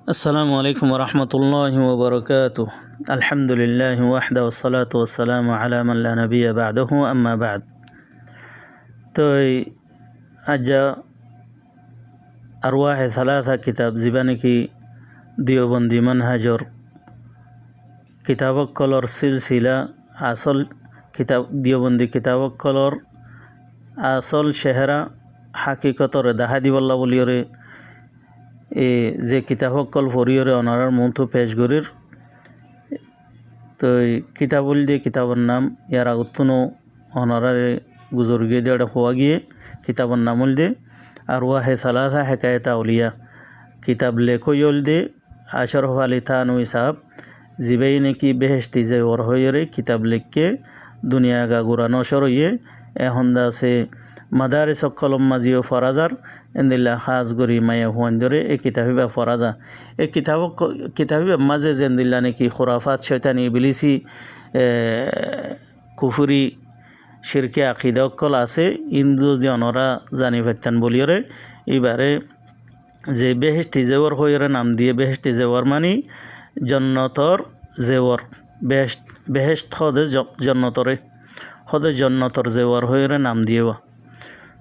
السلام عليكم ورحمة الله وبركاته. الحمد لله وحده والصلاة والسلام على من لا نبي بعده أما بعد. তো আজ أرواح ثلاثة কিতাব জীবানে কি দিওবন্দি মানহাজর কিতাবকলর সিলসিলা আসল কিতাব দিওবন্দি কিতাবকলর আসল চেহারা হাকিকতর দেখা দিবল্লা বলিয়রে যে কিতাবকল ফরিয়রে অনারার মন্ত্র পেশ গরির তো কিতাবুল দিয়ে কিতাবের নাম ইয়ার আগতনো অনারারে গুজর গিয়ে দিয়ে হওয়া গিয়ে কিতাবের নামুল দে আর ওয়াহে সালাসা হেকায়ত আউলিয়া কিতাব লেখইল দে আশরফ আলী থানউই সাহেব জিবাই নাকি বেহেশতি যে ওর হইরে কিতাব লিখকে দুনিয়া গা গুড়া নসর হইয়ে এখন দাসে মাদারিস কলম মাজিও ফরাজার এন্দিল্লা খাস গরি মায়া হুয়ান ধরে এই কিতাবি বা ফরাজা এই কিতাবি মাঝে জেন্দিল্লা নাকি খুরাফাত শয়তানি ইবলিসি কুফুরি শিরকে আকিদা অকল আছে ইন্দু যে অনরা জানি ফেতান বলিয়রে এবারে যে বেহেশতি জেওয়ার হইরে নাম দিয়ে বেহেশতি জেওয়ার মানি জন্নতর জেওয়ার বেহেশত হদে জন্নতরে হদে জন্নতর জেওয়ার হইরে নাম দিয়েবা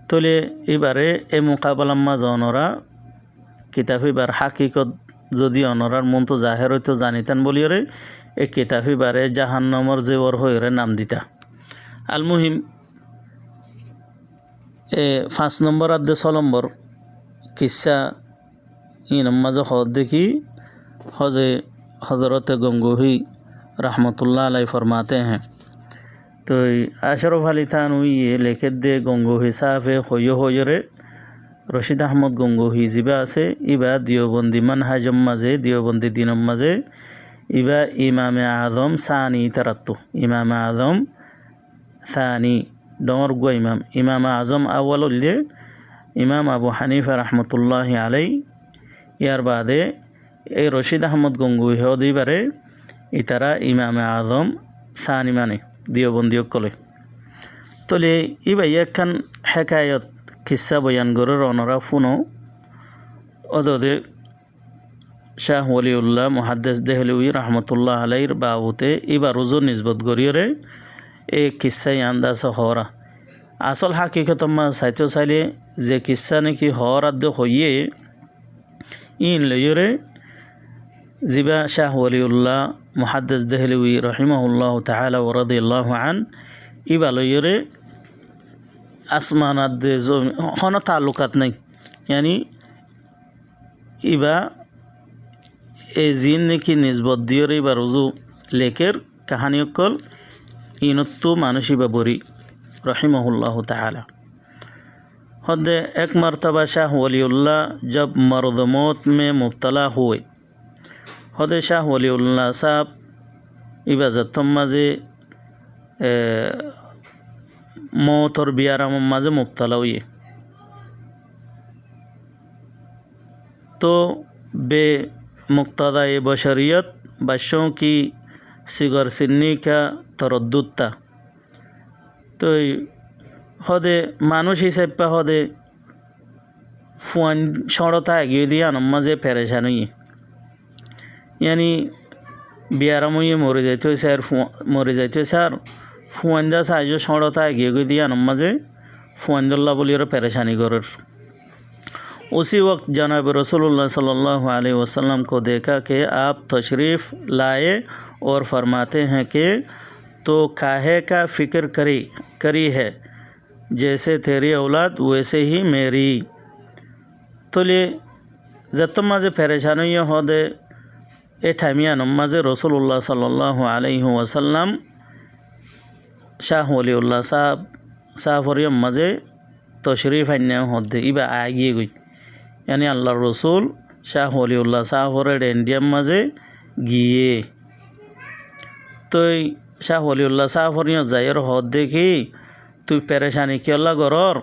তোলে এবারে এই মোকাবেলাম্মা জনরা কিতাবিবার হাকিকত যদি অনরার মন তো জাহের হইতো জানিতেন বলিওরে এই কিতাবিবারে জাহান্নামর জেওয়ার হইরে নাম দিতা আল মুহিম 5 নম্বর আদ্দে 6 নম্বর কিসা মাঝে হদ দেখি হজরত গঙ্গোহি रहमतुल्लाह अलैह फरमाते हैं तो अशरफ अली थानवी ये लेखे दे गंगोही साफे होयो रे रशीद अहमद गंगोही जिबा আছে ইবা দিওবন্দি মানহাজম মাঝে দিওবন্দি দিনম মাঝে ইবা ইমাম আজম সানি তারাত্তু ইমাম আজম সানি ডমর গো ইমাম আজম আউয়াল উল্লে ইমাম আবু হানিফা রহমতুল্লাহি আলাই ইয়ার বাদে এই রশিদ আহমদ গঙ্গোহি হদিবারে ইতারা ইমাম আজম সানি মানে দিওবন্দি কলে তলে ইবাই একখান হেকায়ত কিসা বয়ান গরের অনরা ফুনো অদদে শাহ ওলিউল্লাহ মুহাদ্দিস দেহলভী রহমতুল্লাহ আলাইর বাবুতে ইবা রুজু নিসবত গরিয়রে এই কিসাই আন্দাজ হরা আসল হাকিকতম্মা সাইতো চাইলে যে কিসা নাকি হর আদ্য হইয়ে ইন লইয়রে জিবা শাহ ওলিউল্লাহ মুহাদ্দিস দেহলভী রহিমাহুল্লাহ তাআলা ওয়া রাদিয়াল্লাহু আন ইবা লইয়রে আসমানাত দে হন তালুকাত নাই यानी ইবা এ জিন নাকি নিসবত দিয়রে ইবা রুজু লেকের কাহানি অকল ইনত্তু মানুষই বা বরি রহিমাহুল্লাহ তাআলা হদে এক মর্তবা শাহ ওলিউল্লাহ जब मर्द मौत में मुब्तला हुए হদে শাহ ওলিউল্লাহ সাহেব ইবাজতম মাঝে मौत और बियाराम माजे मुब्तला हुए तो बे मुक्तदा बशरियत बच्चों की सिगर सिन्नी का तरद्दुद था तो हदे मानुष हिसाब पे हदे फुआन शौड़ता है दिया नमाजे परेशान हुई यानी बियाराम हुई मरे जाते सर मरे जाते सर ফুয়ান্দা সাহায্য সড়তা এগিয়ে গিয়ে দিয়া নমাজে ফুয়ান্দুল্লাহ বলির परेशानी गरर उसी वक्त जनाब रसूलुल्लाह सल्लल्लाहु अलैहि वसल्लम को देखा कि आप तशरीफ़ लाए और फरमाते हैं कि तो काहे का फ़िक्र करी है जैसे तेरी औलाद वैसे ही मेरी तो ले जत्तमाजे परेशानी हो दे ए टाइमिया नमाजे रसूलुल्लाह सल्लल्लाहु अलैहि वसल्लम শাহ ওলিউল্লাহ সাফরিয়ম মাঝে তশরিফ আন্যা হদ্দে ইবা আগিয়ে গই यानी আল্লাহর রসুল শাহ ওলিউল্লাহ সাফরের ইন্ডিয়াম মাঝে গিয়ে তো শাহ ওলিউল্লাহ সাফরিয় যাইয়ের হদ দেখি তুই পেরেশানি কেলা গরর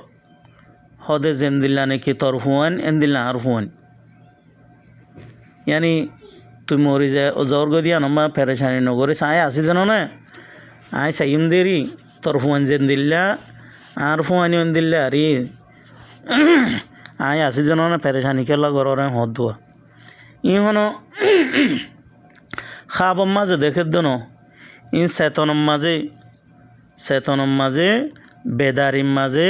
হদে জেন্দিল্লা নাকি তর ফুয়ান এন্দিল্লা আর ফুয়ান यानी তুই মরি যায় জোর গদিয়া নমা পেরেশানি নগরে সাই আসি জানো না আই সাইম দেরি তোর ফুয়ান জেন্দিল্লা আর ফুয়ানি দিল্লা আরে আই আসি জানো না পেরেশানি কেলা গরর হদ দুয়া ইহনো খাবর মাঝে দেখে দনো ই চেতনম মাঝে বেদারিম মাঝে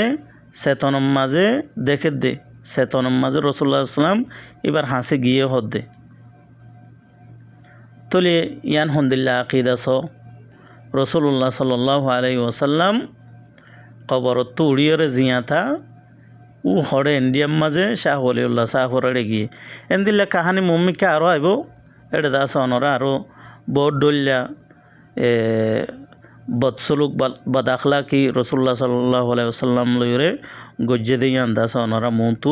চেতনম মাঝে দেখে দে চেতনম মাঝে রসুল্লাহ আসলাম এবার হাসে গিয়ে হদ্দে তলে ইয়ান হন্দিল্লা আকিদাস রসুল্লাহ সাল্লাল্লাহু আলাইহি ওয়াসাল্লাম কবরত উড়িয়রে জিয়াতা ও হরে ইন্ডিয়াম মাঝে শাহ ওলিউল্লাহ শাহ হরে গিয়ে এন্দিল্লা কাহানি মম্মিকে আরও আইব এটা দাস অনরা আরও বহুত ডল্লা বদসলুক বদাখলা কি রসুল্লাহ সাল্লাল্লাহু আলাইহি ওয়াসাল্লাম লইরে গজ্জে দিয়ে দাস অনরা মন্তু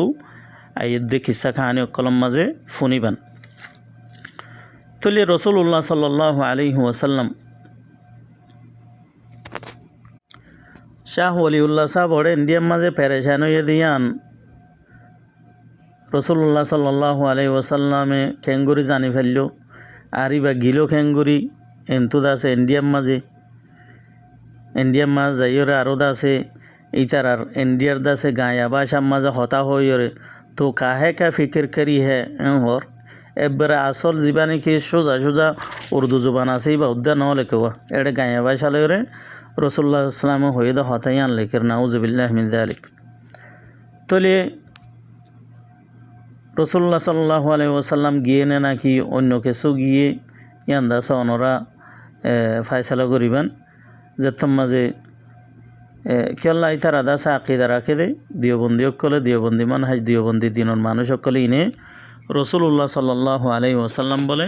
আইয়দ্দে কিসা কাহানি অকলম মাঝে ফুনিবান তলে রসুল্লাহ সাল্লাল্লাহু আলাইহি ওয়াসাল্লাম শাহ ওলিউল্লাহ সাহেব ওরে ইন্ডিয়ার মাঝে পেরেশান হয়ে দিয়ান রসুল্লাহ সাল্লাল্লাহু আলাইহি ওয়াসাল্লামে খেঙ্গুরি জানি ফেলল আর ইবা গিলো খেঙ্গুরি এন্তু দাসে ইন্ডিয়ার মাঝে যাইরে আরও দাসে ইতার আর ইন্ডিয়ার দাসে গায়া বাসার মাঝে হতা হইরে তো কাহে কা ফিকির করি হে হর এবারে আসল জীবানি কি সোজা উর্দু জবান আছে বা উদ্যা নহলে কেউ এটা গায়া বাসা লইরে রসুল্লাহ ইসলাম হয়ে দা হতাই আনলেকের নাউজুবিল্লাহ মিন যালিক তলে রসুল্লাহ সাল্লাল্লাহু আলাইহি ওয়াসাল্লাম গিয়ে নে নাকি অন্য কিছু গিয়ে ইয়ান দাসা অনরা ফায়সালা করিবেন যেতম মাঝে কেল্লা ইতার আদাসা আকিদা রাখে দে দিওবন্দি অকলে দিওবন্দি মানহাজ দিওবন্দি দিনের মানুষ অকলে ইনে রসুল্লাহ সাল্লাল্লাহু আলাইহি ওয়াসাল্লাম বলে